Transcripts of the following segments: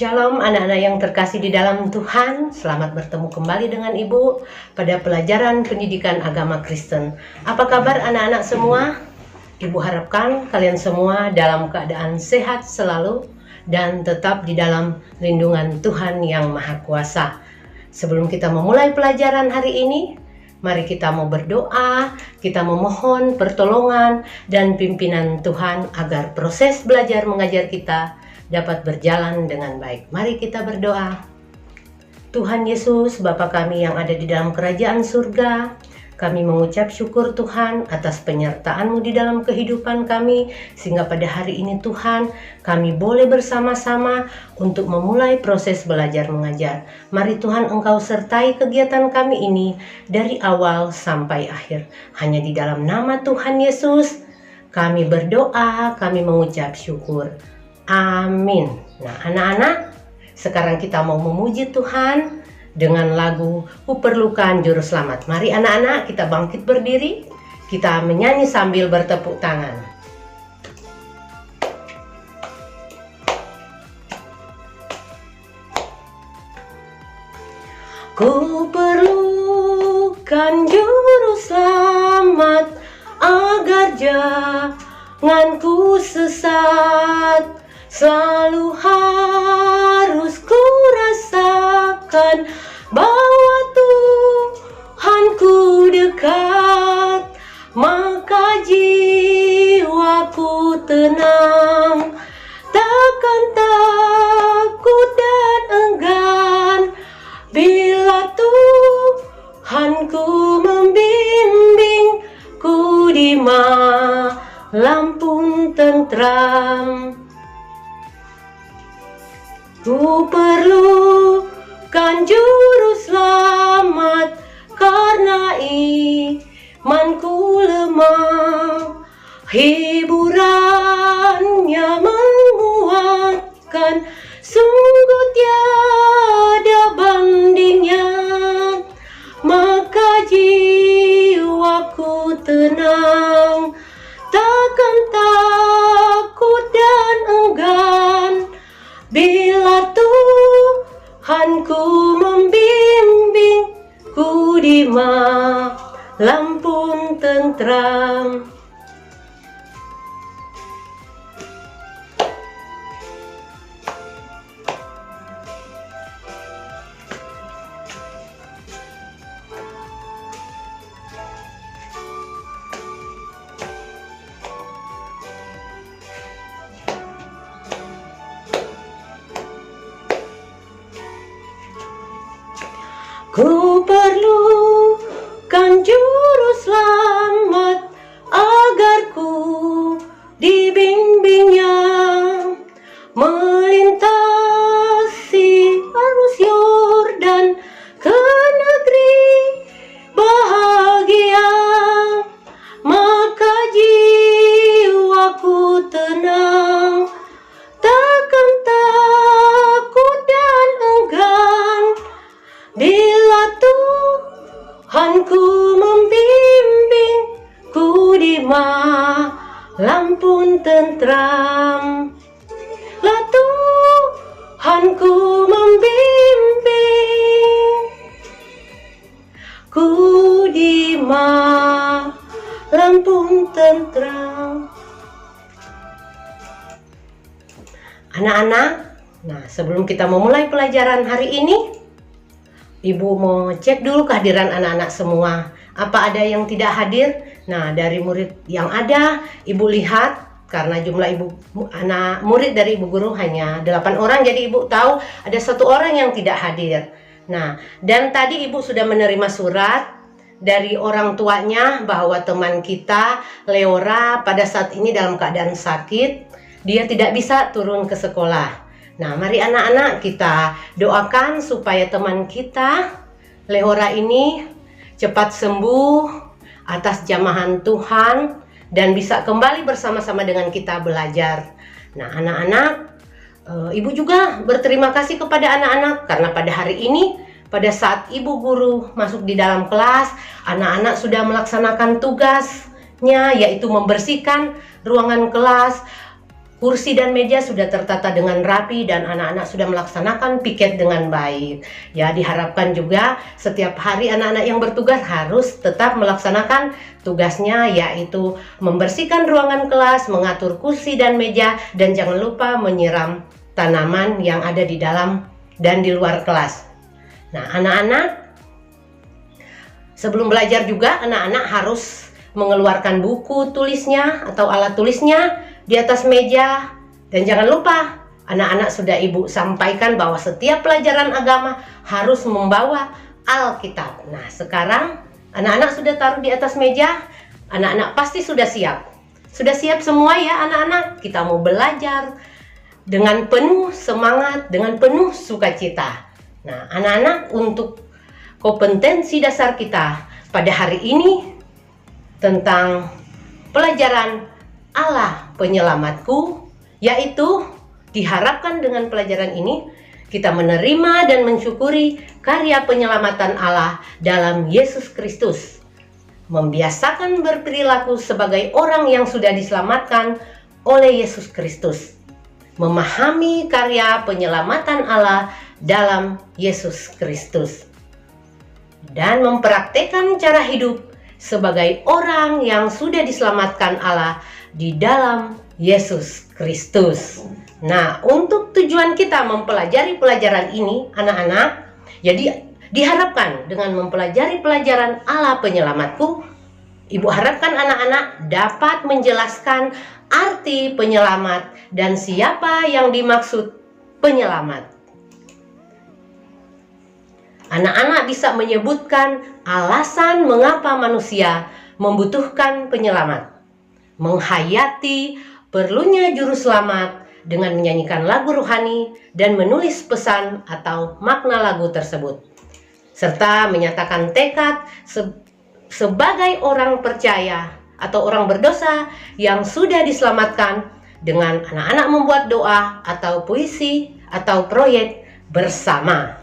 Shalom anak-anak yang terkasih di dalam Tuhan. Selamat bertemu kembali dengan Ibu pada pelajaran pendidikan agama Kristen. Apa kabar anak-anak semua? Ibu harapkan kalian semua dalam keadaan sehat selalu dan tetap di dalam lindungan Tuhan yang Maha Kuasa. Sebelum kita memulai pelajaran hari ini, mari kita mau berdoa, kita memohon pertolongan dan pimpinan Tuhan agar proses belajar mengajar kita dapat berjalan dengan baik. Mari kita berdoa. Tuhan Yesus, Bapa kami yang ada di dalam kerajaan surga, kami mengucap syukur Tuhan atas penyertaan-Mu di dalam kehidupan kami, sehingga pada hari ini Tuhan, kami boleh bersama-sama untuk memulai proses belajar mengajar. Mari Tuhan Engkau sertai kegiatan kami ini dari awal sampai akhir. Hanya di dalam nama Tuhan Yesus, kami berdoa, kami mengucap syukur. Amin. Nah anak-anak, sekarang kita mau memuji Tuhan dengan lagu Ku Perlukan Juru Selamat. Mari anak-anak kita bangkit berdiri, kita menyanyi sambil bertepuk tangan. Ku perlukan Juru Selamat agar janganku sesat. Selalu harus ku rasakan bahwa Tuhanku dekat, maka jiwaku tenang, takkan takut dan enggan bila Tuhanku membimbingku di malam pun tentram. Ku perlukan Juru Selamat karena imanku lemah. Hiburannya menguatkan, sungguh tiada bandingnya. Maka jiwaku tenang, takkan takut dan enggan bila Tuhanku membimbingku di malam pun tentram. Ku perlukan Juru Selamat agar ku dibimbingnya melintasi arus Yordan ke negeri bahagia. Maka jiwaku tenang, takkan takut dan enggan bila Tuhanku membimbingku di malam pun tentram. Lah Tuhanku membimbingku di malam pun tentram. Anak-anak, nah sebelum kita memulai pelajaran hari ini, Ibu mau cek dulu kehadiran anak-anak semua. Apa ada yang tidak hadir? Nah, dari murid yang ada, Ibu lihat karena jumlah anak murid dari Ibu Guru hanya 8 orang, jadi Ibu tahu ada 1 orang yang tidak hadir. Nah, dan tadi Ibu sudah menerima surat dari orang tuanya bahwa teman kita, Leora, pada saat ini dalam keadaan sakit, dia tidak bisa turun ke sekolah. Nah, mari anak-anak kita doakan supaya teman kita, Leora ini cepat sembuh atas jamahan Tuhan dan bisa kembali bersama-sama dengan kita belajar. Nah, anak-anak, Ibu juga berterima kasih kepada anak-anak karena pada hari ini, pada saat Ibu Guru masuk di dalam kelas, anak-anak sudah melaksanakan tugasnya, yaitu membersihkan ruangan kelas, Kursi dan meja sudah tertata dengan rapi dan anak-anak sudah melaksanakan piket dengan baik. Ya, diharapkan juga setiap hari anak-anak yang bertugas harus tetap melaksanakan tugasnya, yaitu membersihkan ruangan kelas, mengatur kursi dan meja, dan jangan lupa menyiram tanaman yang ada di dalam dan di luar kelas. Nah, anak-anak sebelum belajar juga anak-anak harus mengeluarkan buku tulisnya atau alat tulisnya di atas meja. Dan jangan lupa, anak-anak sudah ibu sampaikan bahwa setiap pelajaran agama harus membawa Alkitab. Nah, sekarang anak-anak sudah taruh di atas meja, anak-anak pasti sudah siap. Sudah siap semua ya anak-anak? Kita mau belajar dengan penuh semangat, dengan penuh sukacita. Nah, anak-anak, untuk kompetensi dasar kita pada hari ini tentang pelajaran Allah penyelamatku, yaitu diharapkan dengan pelajaran ini kita menerima dan mensyukuri karya penyelamatan Allah dalam Yesus Kristus, membiasakan berperilaku sebagai orang yang sudah diselamatkan oleh Yesus Kristus, memahami karya penyelamatan Allah dalam Yesus Kristus, dan mempraktekkan cara hidup sebagai orang yang sudah diselamatkan Allah di dalam Yesus Kristus. Nah, untuk tujuan kita mempelajari pelajaran ini, anak-anak, jadi diharapkan dengan mempelajari pelajaran Allah penyelamatku, ibu harapkan anak-anak dapat menjelaskan arti penyelamat dan siapa yang dimaksud penyelamat. Anak-anak bisa menyebutkan alasan mengapa manusia membutuhkan penyelamat, menghayati perlunya juru selamat dengan menyanyikan lagu rohani dan menulis pesan atau makna lagu tersebut, serta menyatakan tekad sebagai orang percaya atau orang berdosa yang sudah diselamatkan dengan anak-anak membuat doa atau puisi atau proyek bersama.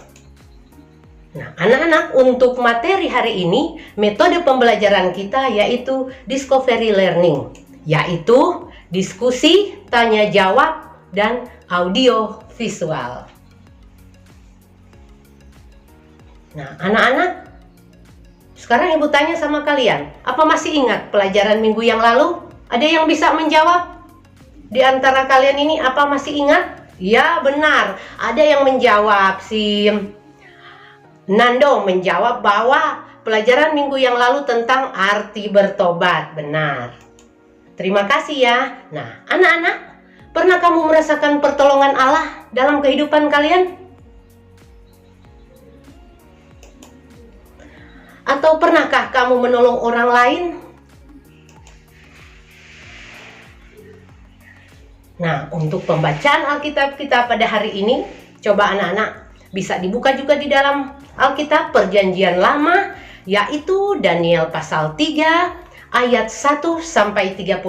Nah, anak-anak, untuk materi hari ini, metode pembelajaran kita yaitu discovery learning, yaitu diskusi, tanya jawab, dan audio visual. Nah, anak-anak, sekarang ibu tanya sama kalian, apa masih ingat pelajaran minggu yang lalu? Ada yang bisa menjawab? Di antara kalian ini apa masih ingat? Ya, benar, ada yang menjawab. Si Nando menjawab bahwa pelajaran minggu yang lalu tentang arti bertobat. Benar. Terima kasih ya. Nah, anak-anak, pernah kamu merasakan pertolongan Allah dalam kehidupan kalian? Atau pernahkah kamu menolong orang lain? Nah, untuk pembacaan Alkitab kita pada hari ini, coba anak-anak bisa dibuka juga di dalam Alkitab Perjanjian Lama, yaitu Daniel pasal 3 ayat 1 sampai 30.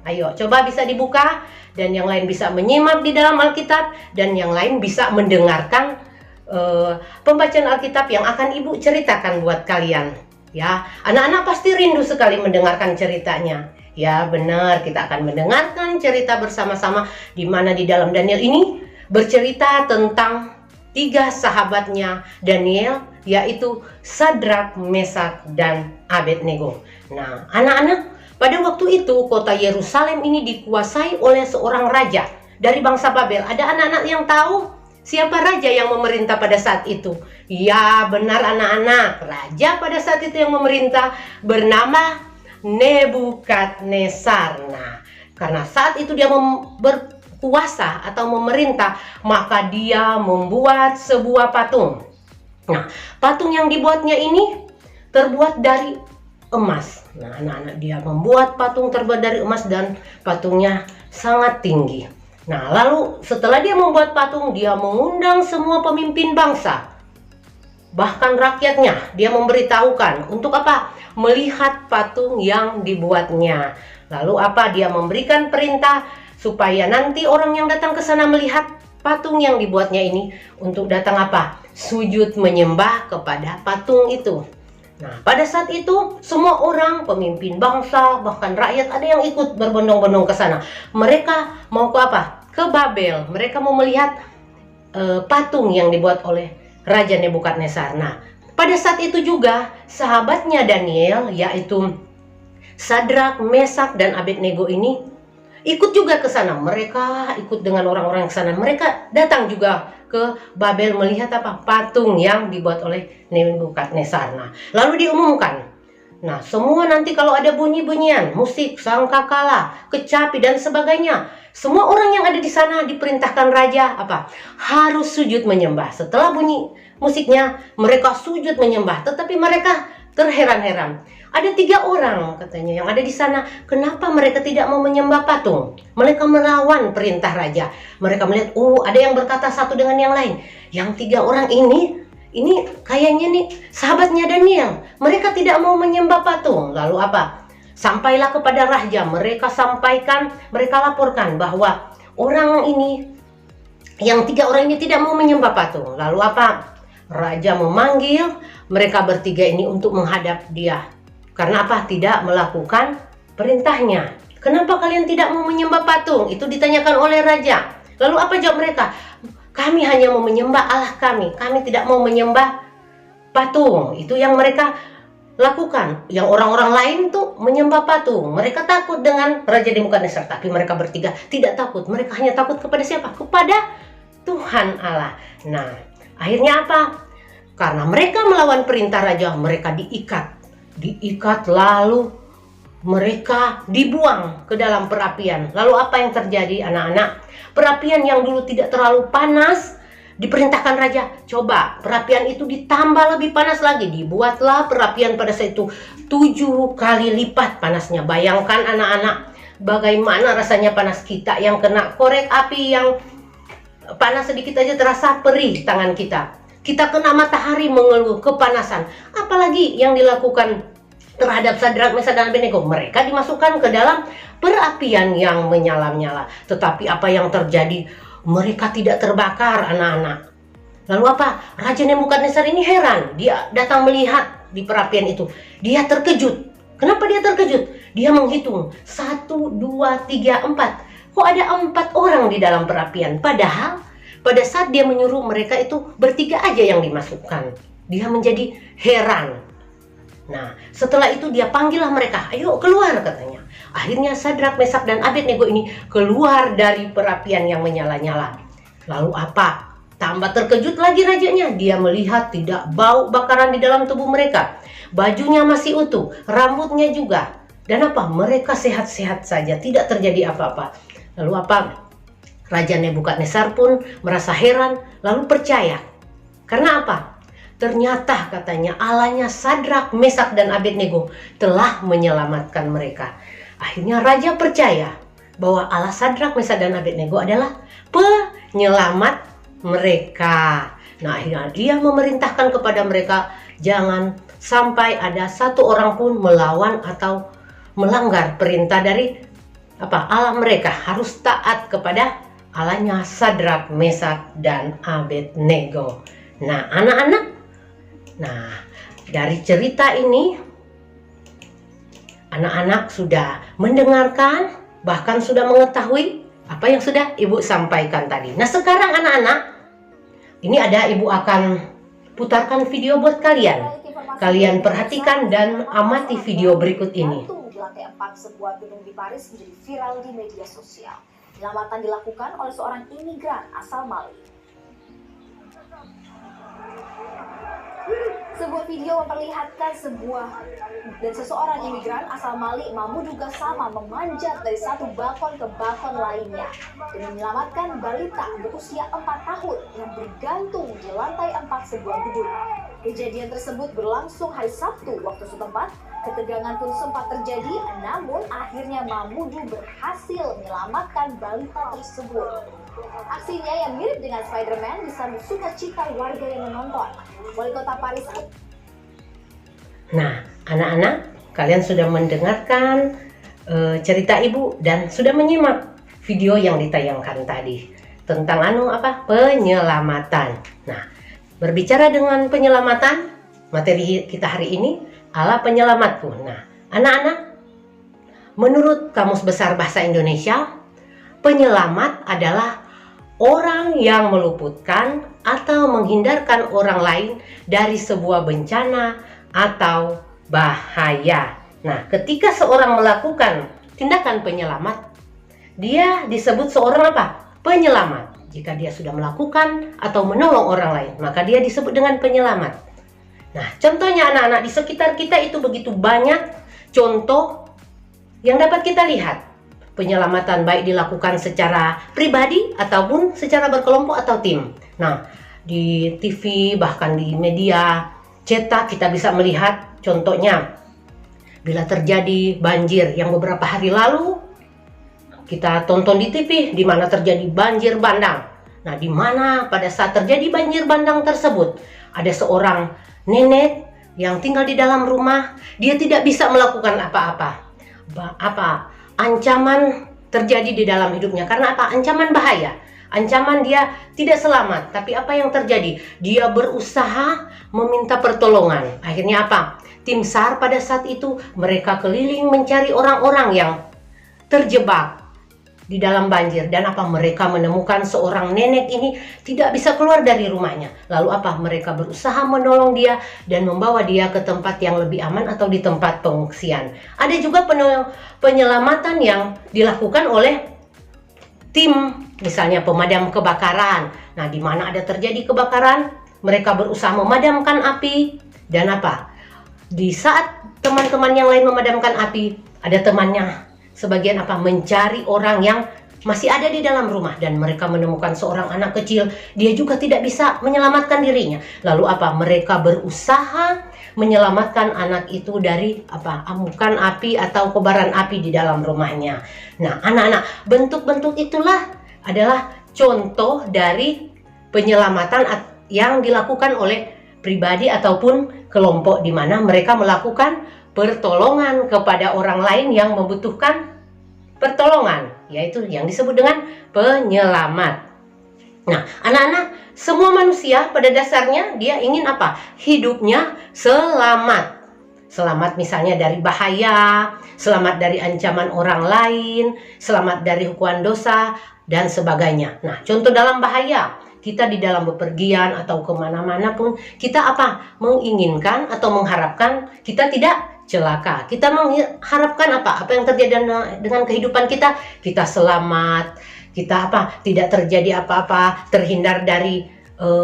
Ayo, coba bisa dibuka, dan yang lain bisa menyimak di dalam Alkitab, dan yang lain bisa mendengarkan pembacaan Alkitab yang akan ibu ceritakan buat kalian. Ya, anak-anak pasti rindu sekali mendengarkan ceritanya. Ya, benar, kita akan mendengarkan cerita bersama-sama di mana di dalam Daniel ini bercerita tentang 3 sahabatnya Daniel, yaitu Sadrak, Mesak, dan Abednego. Nah, anak-anak, pada waktu itu kota Yerusalem ini dikuasai oleh seorang raja dari bangsa Babel. Ada anak-anak yang tahu siapa raja yang memerintah pada saat itu? Ya, benar anak-anak, raja pada saat itu yang memerintah bernama Nebukadnezar. Nah, karena saat itu dia berkuasa atau memerintah, maka dia membuat sebuah patung. Nah, patung yang dibuatnya ini terbuat dari emas. Nah, anak-anak, dia membuat patung terbuat dari emas dan patungnya sangat tinggi. Nah, lalu setelah dia membuat patung, dia mengundang semua pemimpin bangsa, bahkan rakyatnya. Dia memberitahukan untuk apa? Melihat patung yang dibuatnya. Lalu apa? Dia memberikan perintah supaya nanti orang yang datang ke sana melihat patung yang dibuatnya ini untuk datang apa? Sujud menyembah kepada patung itu. Nah, pada saat itu semua orang, pemimpin bangsa, bahkan rakyat ada yang ikut berbondong-bondong ke sana. Mereka mau ke apa? Ke Babel. Mereka mau melihat patung yang dibuat oleh Raja Nebukadnezar. Nah, pada saat itu juga sahabatnya Daniel, yaitu Sadrak, Mesak, dan Abednego ini ikut juga ke sana. Mereka ikut dengan orang-orang ke sana. Mereka datang juga ke Babel melihat apa? Patung yang dibuat oleh Nebukadnezar. Nah, lalu diumumkan. Nah, semua nanti kalau ada bunyi-bunyian, musik, sangkakala, kecapi, dan sebagainya, semua orang yang ada di sana diperintahkan raja apa? Harus sujud menyembah. Setelah bunyi musiknya, mereka sujud menyembah. Tetapi mereka terheran-heran. Ada 3 orang katanya yang ada di sana. Kenapa mereka tidak mau menyembah patung? Mereka melawan perintah raja. Mereka melihat, ada yang berkata satu dengan yang lain. Yang 3 orang ini kayaknya nih sahabatnya Daniel. Mereka tidak mau menyembah patung. Lalu apa? Sampailah kepada raja. Mereka sampaikan, mereka laporkan bahwa orang ini, yang 3 orang ini tidak mau menyembah patung. Lalu apa? Raja memanggil mereka bertiga ini untuk menghadap dia. Karena apa? Tidak melakukan perintahnya. Kenapa kalian tidak mau menyembah patung? Itu ditanyakan oleh raja. Lalu apa jawab mereka? Kami hanya mau menyembah Allah kami. Kami tidak mau menyembah patung. Itu yang mereka lakukan. Yang orang-orang lain tuh menyembah patung. Mereka takut dengan Raja Nebukadnezar. Tapi mereka bertiga tidak takut. Mereka hanya takut kepada siapa? Kepada Tuhan Allah. Nah, akhirnya apa? Karena mereka melawan perintah raja, mereka diikat lalu mereka dibuang ke dalam perapian. Lalu apa yang terjadi anak-anak? Perapian yang dulu tidak terlalu panas, diperintahkan raja, coba perapian itu ditambah lebih panas lagi. Dibuatlah perapian pada saat itu 7 kali lipat panasnya. Bayangkan anak-anak, bagaimana rasanya panas kita yang kena korek api yang panas sedikit aja terasa perih tangan kita. Kita kena matahari mengeluh kepanasan. Apalagi yang dilakukan terhadap Sadrak, Mesak, dan Abednego. Mereka dimasukkan ke dalam perapian yang menyala-nyala. Tetapi apa yang terjadi? Mereka tidak terbakar, anak-anak. Lalu apa? Raja Nebukadnezar ini heran. Dia datang melihat di perapian itu. Dia terkejut. Kenapa dia terkejut? Dia menghitung. 1, 2, 3, 4. Kok ada 4 orang di dalam perapian? Padahal pada saat dia menyuruh mereka itu bertiga aja yang dimasukkan. Dia menjadi heran. Nah, setelah itu dia panggillah mereka. Ayo keluar katanya. Akhirnya Sadrak, Mesak, dan Abednego ini keluar dari perapian yang menyala-nyala. Lalu apa? Tambah terkejut lagi rajanya. Dia melihat tidak bau bakaran di dalam tubuh mereka. Bajunya masih utuh, rambutnya juga. Dan apa? Mereka sehat-sehat saja, tidak terjadi apa-apa. Lalu apa? Raja Nebukadnezar pun merasa heran, lalu percaya. Karena apa? Ternyata katanya Allahnya Sadrak, Mesak, dan Abednego telah menyelamatkan mereka. Akhirnya raja percaya bahwa Allah Sadrak, Mesak, dan Abednego adalah penyelamat mereka. Nah, akhirnya dia memerintahkan kepada mereka, jangan sampai ada satu orang pun melawan atau melanggar perintah dari Allah mereka. Harus taat kepada Allahnya Sadrak, Mesak, dan Abednego. Nah, anak-anak, dari cerita ini anak-anak sudah mendengarkan, bahkan sudah mengetahui apa yang sudah Ibu sampaikan tadi. Nah, sekarang anak-anak, ini ada Ibu akan putarkan video buat kalian. Kalian perhatikan dan amati video berikut ini. Di lantai 4 sebuah gedung di Paris menjadi viral di media sosial. Penyelamatan dilakukan oleh seorang imigran asal Mali. Sebuah video memperlihatkan seseorang imigran asal Mali mampu juga sama memanjat dari satu balkon ke balkon lainnya demi menyelamatkan balita berusia 4 tahun yang bergantung di lantai 4 sebuah gedung. Kejadian tersebut berlangsung hari Sabtu waktu setempat. Ketegangan pun sempat terjadi, namun akhirnya Mamudu berhasil menyelamatkan balita tersebut. Aksinya yang mirip dengan Spider-Man disambut sukacita warga yang menonton. Wali Kota Paris. Nah, anak-anak, kalian sudah mendengarkan cerita Ibu dan sudah menyimak video yang ditayangkan tadi tentang penyelamatan. Nah, berbicara dengan penyelamatan, materi kita hari ini Allah penyelamatku. Nah, anak-anak, menurut Kamus Besar Bahasa Indonesia, penyelamat adalah orang yang meluputkan atau menghindarkan orang lain dari sebuah bencana atau bahaya. Nah, ketika seorang melakukan tindakan penyelamat, dia disebut seorang apa? Penyelamat. Jika dia sudah melakukan atau menolong orang lain, maka dia disebut dengan penyelamat. Nah, contohnya anak-anak, di sekitar kita itu begitu banyak contoh yang dapat kita lihat. Penyelamatan baik dilakukan secara pribadi ataupun secara berkelompok atau tim. Nah, di TV bahkan di media cetak kita bisa melihat contohnya bila terjadi banjir yang beberapa hari lalu kita tonton di TV di mana terjadi banjir bandang. Nah, di mana pada saat terjadi banjir bandang tersebut ada seorang nenek yang tinggal di dalam rumah, dia tidak bisa melakukan apa-apa. Ancaman terjadi di dalam hidupnya. Karena apa? Ancaman bahaya. Ancaman dia tidak selamat. Tapi apa yang terjadi? Dia berusaha meminta pertolongan. Akhirnya apa? Tim SAR pada saat itu mereka keliling mencari orang-orang yang terjebak di dalam banjir. Dan apa? Mereka menemukan seorang nenek ini tidak bisa keluar dari rumahnya. Lalu apa? Mereka berusaha menolong dia dan membawa dia ke tempat yang lebih aman atau di tempat pengungsian. Ada juga penyelamatan yang dilakukan oleh tim, misalnya pemadam kebakaran. Nah, di mana ada terjadi kebakaran, mereka berusaha memadamkan api. Dan apa? Di saat teman-teman yang lain memadamkan api, ada temannya sebagian apa? Mencari orang yang masih ada di dalam rumah, dan mereka menemukan seorang anak kecil, dia juga tidak bisa menyelamatkan dirinya. Lalu apa? Mereka berusaha menyelamatkan anak itu dari apa? Amukan api atau kobaran api di dalam rumahnya. Nah, anak-anak, bentuk-bentuk itulah adalah contoh dari penyelamatan yang dilakukan oleh pribadi ataupun kelompok, di mana mereka melakukan pertolongan kepada orang lain yang membutuhkan pertolongan, yaitu yang disebut dengan penyelamat. Nah, anak-anak, semua manusia pada dasarnya dia ingin apa? Hidupnya selamat. Selamat misalnya dari bahaya, selamat dari ancaman orang lain, selamat dari hukuman dosa, dan sebagainya. Nah, contoh dalam bahaya, kita di dalam bepergian atau kemana-mana pun, kita apa? Menginginkan atau mengharapkan kita tidak celaka. Kita mengharapkan apa? Apa yang terjadi dengan kehidupan kita? Kita selamat, kita apa? Tidak terjadi apa-apa, terhindar dari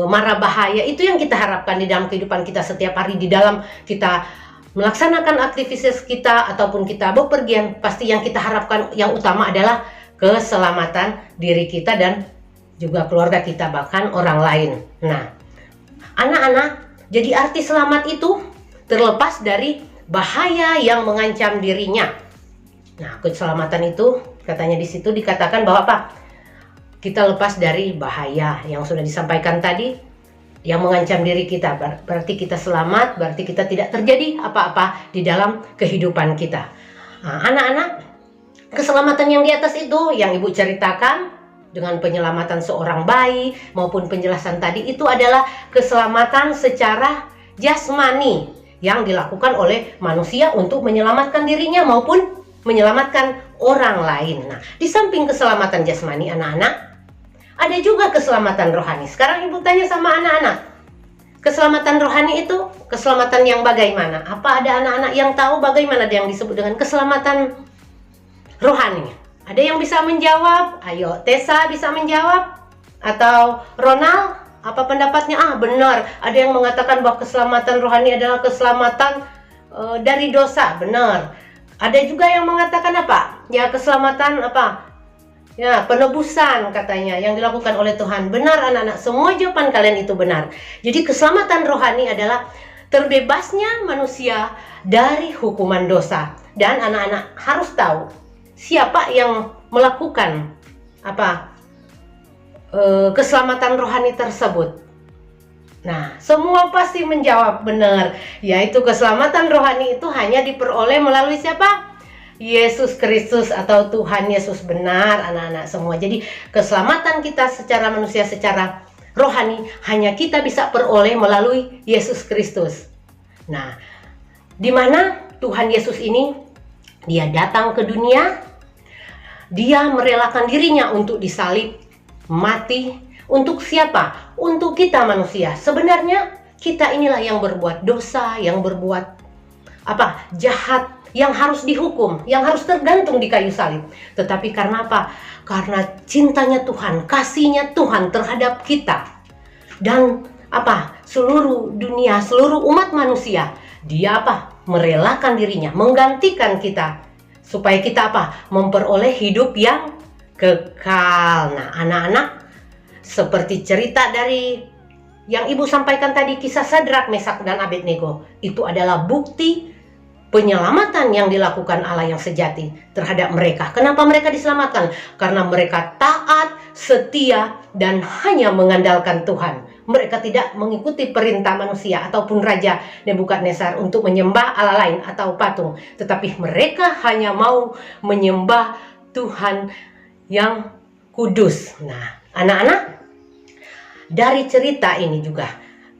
mara bahaya. Itu yang kita harapkan di dalam kehidupan kita setiap hari. Di dalam kita melaksanakan aktivitas kita ataupun kita bepergian, pasti yang kita harapkan yang utama adalah keselamatan diri kita dan juga keluarga kita, bahkan orang lain. Nah, anak-anak, jadi arti selamat itu terlepas dari bahaya yang mengancam dirinya. Nah, keselamatan itu katanya di situ dikatakan bahwa apa? Kita lepas dari bahaya yang sudah disampaikan tadi yang mengancam diri kita. Berarti kita selamat, berarti kita tidak terjadi apa-apa di dalam kehidupan kita. Nah, anak-anak, keselamatan yang di atas itu yang Ibu ceritakan dengan penyelamatan seorang bayi maupun penjelasan tadi itu adalah keselamatan secara jasmani yang dilakukan oleh manusia untuk menyelamatkan dirinya maupun menyelamatkan orang lain. Nah, di samping keselamatan jasmani anak-anak, ada juga keselamatan rohani. Sekarang Ibu tanya sama anak-anak, keselamatan rohani itu keselamatan yang bagaimana? Apa ada anak-anak yang tahu bagaimana yang disebut dengan keselamatan rohani? Ada yang bisa menjawab? Ayo, Tessa bisa menjawab? Atau Ronald? Apa pendapatnya? Benar. Ada yang mengatakan bahwa keselamatan rohani adalah keselamatan dari dosa. Benar. Ada juga yang mengatakan apa? Ya, keselamatan apa? Ya, penebusan katanya yang dilakukan oleh Tuhan. Benar anak-anak, semua jawaban kalian itu benar. Jadi keselamatan rohani adalah terbebasnya manusia dari hukuman dosa. Dan anak-anak harus tahu siapa yang melakukan apa? Keselamatan rohani tersebut. Nah, semua pasti menjawab benar, yaitu keselamatan rohani itu hanya diperoleh melalui siapa? Yesus Kristus atau Tuhan Yesus. Benar anak-anak semua. Jadi keselamatan kita secara manusia, secara rohani hanya kita bisa peroleh melalui Yesus Kristus. Nah, di mana Tuhan Yesus ini, dia datang ke dunia, dia merelakan dirinya untuk disalib, mati. Untuk siapa? Untuk kita manusia. Sebenarnya kita inilah yang berbuat dosa, yang berbuat jahat, yang harus dihukum, yang harus tergantung di kayu salib. Tetapi karena apa? Karena cintanya Tuhan, kasihnya Tuhan terhadap kita dan seluruh dunia, seluruh umat manusia, dia merelakan dirinya, menggantikan kita supaya kita memperoleh hidup yang kekal. Nah, anak-anak, seperti cerita dari yang Ibu sampaikan tadi, kisah Sadrak, Mesak, dan Abednego, itu adalah bukti penyelamatan yang dilakukan Allah yang sejati terhadap mereka. Kenapa mereka diselamatkan? Karena mereka taat, setia, dan hanya mengandalkan Tuhan. Mereka tidak mengikuti perintah manusia ataupun Raja Nebukadnezar untuk menyembah Allah lain atau patung. Tetapi mereka hanya mau menyembah Tuhan yang kudus. Nah, anak-anak, dari cerita ini juga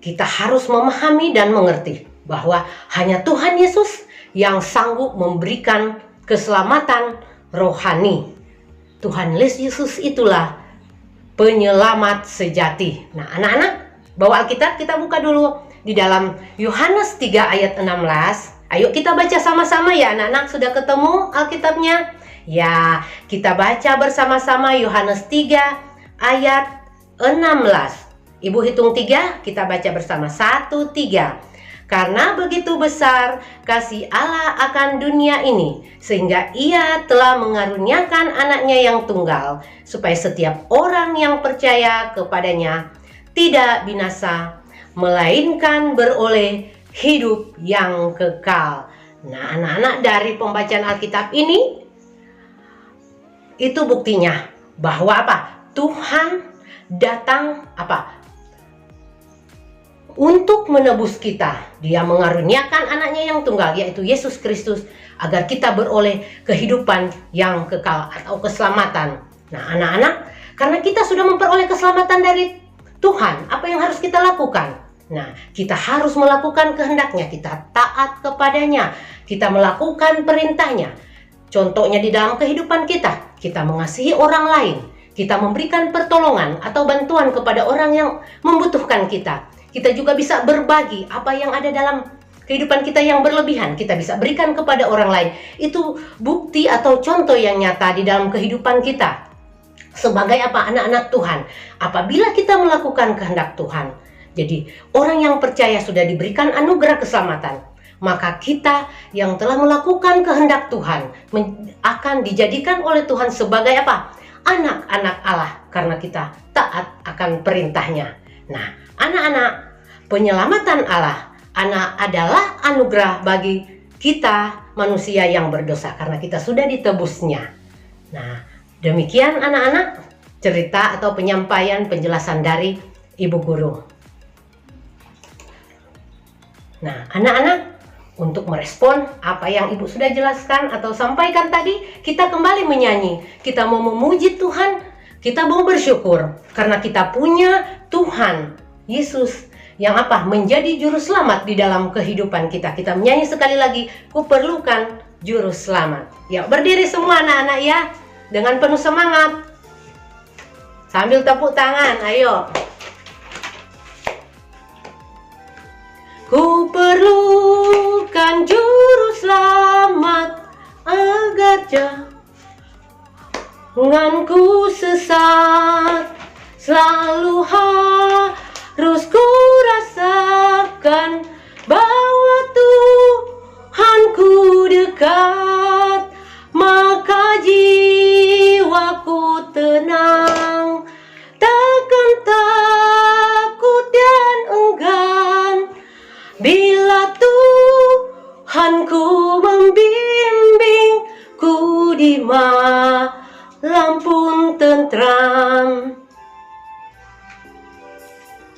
kita harus memahami dan mengerti bahwa hanya Tuhan Yesus yang sanggup memberikan keselamatan rohani. Tuhan Yesus itulah penyelamat sejati. Nah, anak-anak, bawa Alkitab, kita buka dulu di dalam Yohanes 3 ayat 16. Ayo kita baca sama-sama ya anak-anak. Sudah ketemu Alkitabnya? Ya, kita baca bersama-sama Yohanes 3 ayat 16. Ibu hitung 3, kita baca bersama. 1, 3. Karena begitu besar kasih Allah akan dunia ini, sehingga Ia telah mengaruniakan anaknya yang tunggal, supaya setiap orang yang percaya kepadanya tidak binasa, melainkan beroleh hidup yang kekal. Nah, anak-anak, dari pembacaan Alkitab ini, itu buktinya bahwa Tuhan datang untuk menebus kita. Dia mengaruniakan anaknya yang tunggal, yaitu Yesus Kristus, agar kita beroleh kehidupan yang kekal atau keselamatan. Nah, anak-anak, karena kita sudah memperoleh keselamatan dari Tuhan, apa yang harus kita lakukan? Nah, kita harus melakukan kehendaknya, kita taat kepadanya, kita melakukan perintahnya. Contohnya di dalam kehidupan kita mengasihi orang lain, kita memberikan pertolongan atau bantuan kepada orang yang membutuhkan kita. Kita juga bisa berbagi apa yang ada dalam kehidupan kita yang berlebihan, kita bisa berikan kepada orang lain. Itu bukti atau contoh yang nyata di dalam kehidupan kita sebagai anak-anak Tuhan. Apabila kita melakukan kehendak Tuhan, jadi orang yang percaya sudah diberikan anugerah keselamatan, maka kita yang telah melakukan kehendak Tuhan akan dijadikan oleh Tuhan sebagai anak-anak Allah, karena kita taat akan perintahnya. Nah, anak-anak, penyelamatan Allah adalah anugerah bagi kita manusia yang berdosa, karena kita sudah ditebusnya. Nah, demikian anak-anak cerita atau penyampaian penjelasan dari Ibu Guru. Nah, anak-anak, untuk merespon apa yang Ibu sudah jelaskan atau sampaikan tadi, kita kembali menyanyi. Kita mau memuji Tuhan, kita mau bersyukur karena kita punya Tuhan Yesus yang menjadi juru selamat di dalam kehidupan kita. Kita menyanyi sekali lagi, kuperlukan juru selamat. Ya, berdiri semua anak-anak ya, dengan penuh semangat. Sambil tepuk tangan, ayo. Kuperlukan juru selamat agar janganku sesat, selalu harus ku rasakan bahwa Tuhanku dekat, maka jiwaku tenang, takkan takut dan enggan bila Tuhanku membimbingku di malam pun tentram.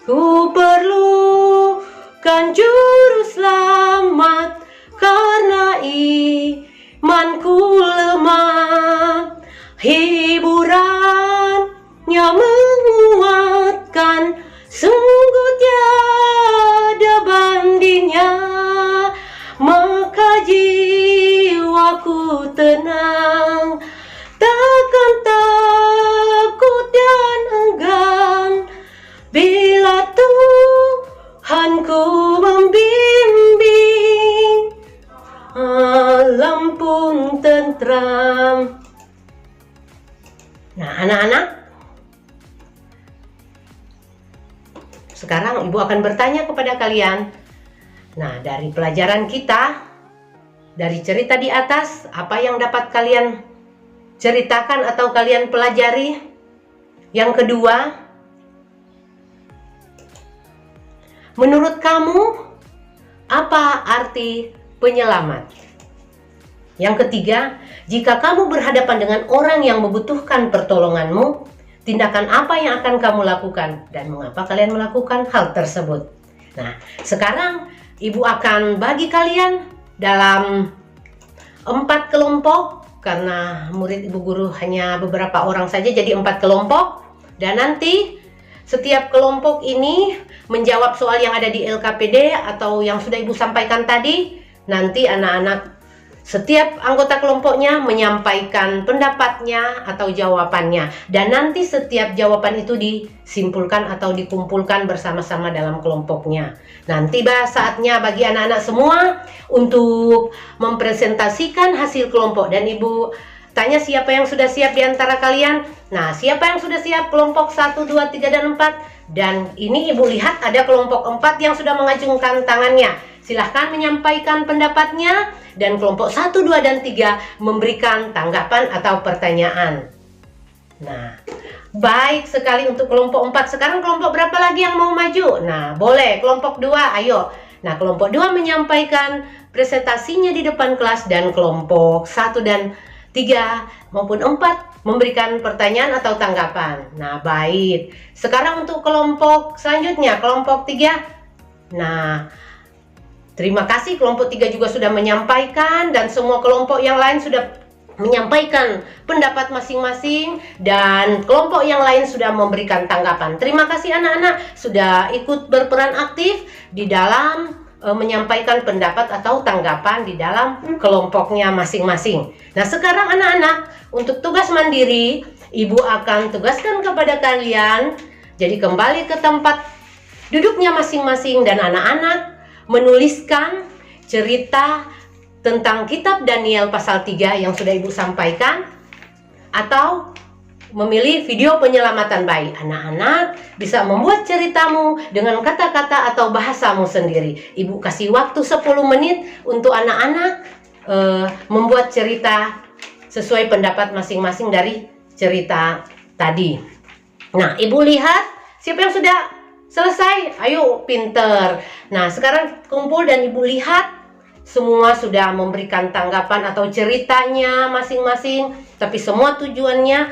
Ku perlukan juru selamat karena imanku lemah. Hiburannya menguatkan, sungguh tiada bandingnya. jiwaku tenang, takkan takut dan enggan, bila Tuhanku membimbing, alam pun tentram. Nah, anak-anak, sekarang Ibu akan bertanya kepada kalian. Nah, dari pelajaran kita, dari cerita di atas, apa yang dapat kalian ceritakan atau kalian pelajari? Yang kedua, menurut kamu, apa arti penyelamat? Yang ketiga, jika kamu berhadapan dengan orang yang membutuhkan pertolonganmu, tindakan apa yang akan kamu lakukan dan mengapa kalian melakukan hal tersebut? Nah, sekarang Ibu akan bagi kalian dalam 4 kelompok, karena murid Ibu guru hanya beberapa orang saja, jadi 4 kelompok. Dan nanti setiap kelompok ini menjawab soal yang ada di LKPD atau yang sudah Ibu sampaikan tadi. Nanti anak-anak, setiap anggota kelompoknya menyampaikan pendapatnya atau jawabannya. Dan nanti setiap jawaban itu disimpulkan atau dikumpulkan bersama-sama dalam kelompoknya. Nanti saatnya bagi anak-anak semua untuk mempresentasikan hasil kelompok. Dan Ibu tanya siapa yang sudah siap di antara kalian. Nah, siapa yang sudah siap? Kelompok 1, 2, 3, dan 4. Dan ini Ibu lihat ada kelompok 4 yang sudah mengacungkan tangannya. Silahkan menyampaikan pendapatnya. Dan kelompok 1, 2, dan 3 memberikan tanggapan atau pertanyaan. Nah, baik sekali untuk kelompok 4. Sekarang kelompok berapa lagi yang mau maju? Nah, boleh. Kelompok 2, ayo. Nah, kelompok 2 menyampaikan presentasinya di depan kelas. Dan kelompok 1 dan 3 maupun 4 memberikan pertanyaan atau tanggapan. Nah, baik. Sekarang untuk kelompok selanjutnya, kelompok 3. Nah, terima kasih, kelompok 3 juga sudah menyampaikan dan semua kelompok yang lain sudah menyampaikan pendapat masing-masing dan kelompok yang lain sudah memberikan tanggapan. Terima kasih anak-anak sudah ikut berperan aktif di dalam menyampaikan pendapat atau tanggapan di dalam kelompoknya masing-masing. Nah, sekarang anak-anak, untuk tugas mandiri, Ibu akan tugaskan kepada kalian. Jadi kembali ke tempat duduknya masing-masing dan anak-anak menuliskan cerita tentang kitab Daniel pasal 3 yang sudah Ibu sampaikan, atau memilih video penyelamatan bayi. Anak-anak bisa membuat ceritamu dengan kata-kata atau bahasamu sendiri. Ibu kasih waktu 10 menit untuk anak-anak membuat cerita sesuai pendapat masing-masing dari cerita tadi. Nah, Ibu lihat siapa yang sudah selesai? Ayo, pinter. Nah, sekarang kumpul dan Ibu lihat semua sudah memberikan tanggapan atau ceritanya masing-masing. Tapi semua tujuannya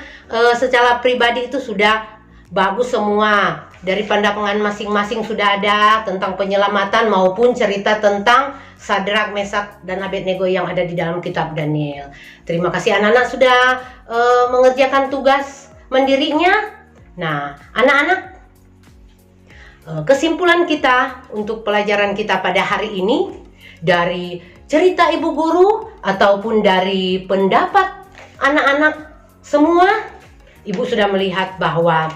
secara pribadi itu sudah bagus semua. Dari pandangan masing-masing sudah ada tentang penyelamatan maupun cerita tentang Sadrak, Mesak, dan Abednego yang ada di dalam kitab Daniel. Terima kasih anak-anak sudah mengerjakan tugas mandirinya. Nah, anak-anak, kesimpulan kita untuk pelajaran kita pada hari ini, dari cerita Ibu Guru ataupun dari pendapat anak-anak semua, Ibu sudah melihat bahwa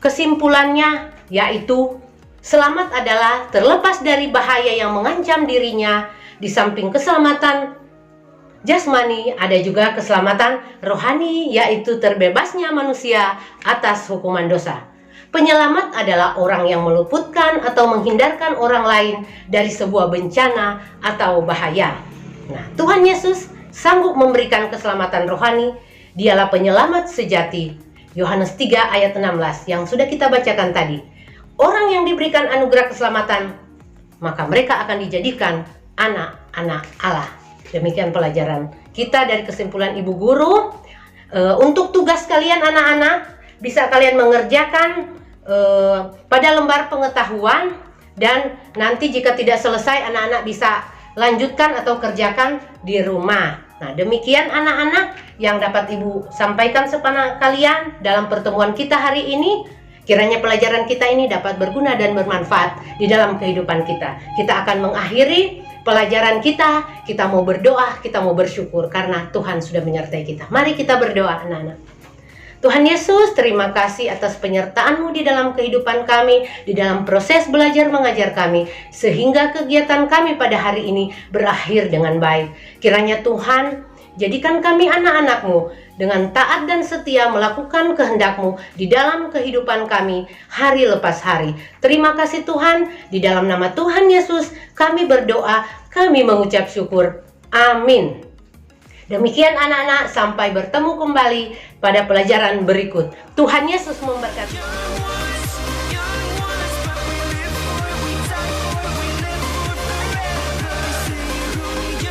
kesimpulannya yaitu selamat adalah terlepas dari bahaya yang mengancam dirinya. Di samping keselamatan jasmani, ada juga keselamatan rohani, yaitu terbebasnya manusia atas hukuman dosa. Penyelamat adalah orang yang meluputkan atau menghindarkan orang lain dari sebuah bencana atau bahaya. Nah, Tuhan Yesus sanggup memberikan keselamatan rohani. Dialah penyelamat sejati. Yohanes 3 ayat 16 yang sudah kita bacakan tadi. Orang yang diberikan anugerah keselamatan, maka mereka akan dijadikan anak-anak Allah. Demikian pelajaran kita dari kesimpulan Ibu Guru. Untuk tugas kalian anak-anak, bisa kalian mengerjakan pada lembar pengetahuan, dan nanti jika tidak selesai anak-anak bisa lanjutkan atau kerjakan di rumah. Nah, demikian anak-anak yang dapat Ibu sampaikan kepada kalian dalam pertemuan kita hari ini. Kiranya pelajaran kita ini dapat berguna dan bermanfaat di dalam kehidupan kita. Kita akan mengakhiri pelajaran kita, kita mau berdoa, kita mau bersyukur karena Tuhan sudah menyertai kita. Mari kita berdoa, anak-anak. Tuhan Yesus, terima kasih atas penyertaan-Mu di dalam kehidupan kami, di dalam proses belajar mengajar kami, sehingga kegiatan kami pada hari ini berakhir dengan baik. Kiranya Tuhan, jadikan kami anak-anak-Mu dengan taat dan setia melakukan kehendak-Mu di dalam kehidupan kami hari lepas hari. Terima kasih Tuhan, di dalam nama Tuhan Yesus kami berdoa, kami mengucap syukur. Amin. Demikian anak-anak, sampai bertemu kembali pada pelajaran berikut. Tuhan Yesus memberkati.